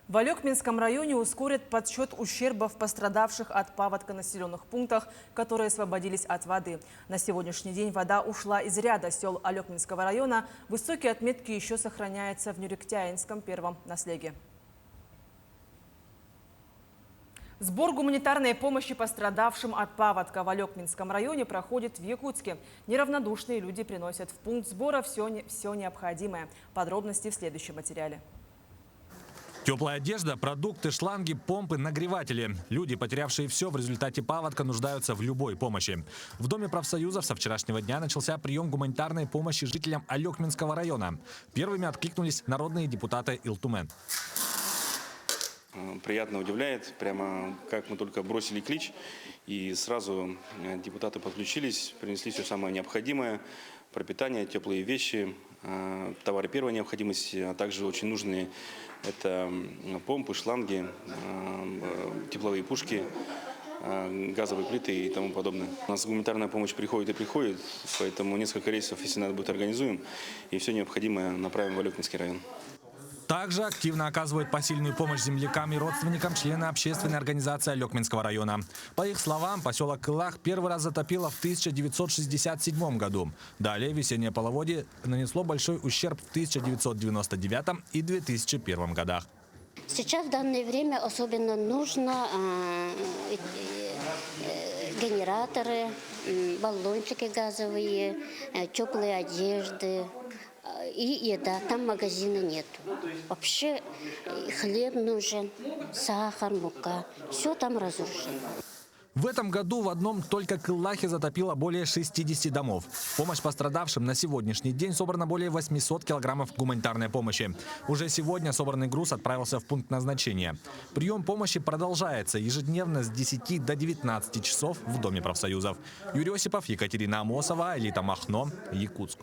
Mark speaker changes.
Speaker 1: В Алекминском районе ускорят подсчет ущербов, пострадавших от паводка населенных пунктах, которые освободились от воды. На сегодняшний день вода ушла из ряда сел Алекминского района. Высокие отметки еще сохраняются в Нюректяинском первом наслеге. Сбор гуманитарной помощи пострадавшим от паводка в Алекминском районе проходит в Якутске. Неравнодушные люди приносят в пункт сбора все необходимое. Подробности в следующем материале.
Speaker 2: Теплая одежда, продукты, шланги, помпы, нагреватели. Люди, потерявшие все в результате паводка, нуждаются в любой помощи. В Доме профсоюзов со вчерашнего дня начался прием гуманитарной помощи жителям Алекминского района. Первыми откликнулись народные депутаты Илтумен.
Speaker 3: Приятно удивляет, прямо как мы только бросили клич, и сразу депутаты подключились, принесли все самое необходимое: пропитание, теплые вещи, товары первой необходимости, а также очень нужные — это помпы, шланги, тепловые пушки, газовые плиты и тому подобное. У нас гуманитарная помощь приходит и приходит, поэтому несколько рейсов, если надо будет, организуем, и все необходимое направим в Алекминский район.
Speaker 2: Также активно оказывают посильную помощь землякам и родственникам члены общественной организации Алекминского района. По их словам, поселок Кылах первый раз затопило в 1967 году. Далее весеннее половодье нанесло большой ущерб в 1999 и 2001 годах.
Speaker 4: Сейчас в данное время особенно нужно генераторы, баллончики газовые, теплые одежды и еда. Там магазина нет. Вообще хлеб нужен, сахар, мука. Все там разрушено.
Speaker 2: В этом году в одном только Кылахе затопило более 60 домов. В помощь пострадавшим на сегодняшний день собрано более 800 килограммов гуманитарной помощи. Уже сегодня собранный груз отправился в пункт назначения. Прием помощи продолжается ежедневно с 10 до 19 часов в Доме профсоюзов. Юрий Осипов, Екатерина Амосова, Элита Махно, Якутск.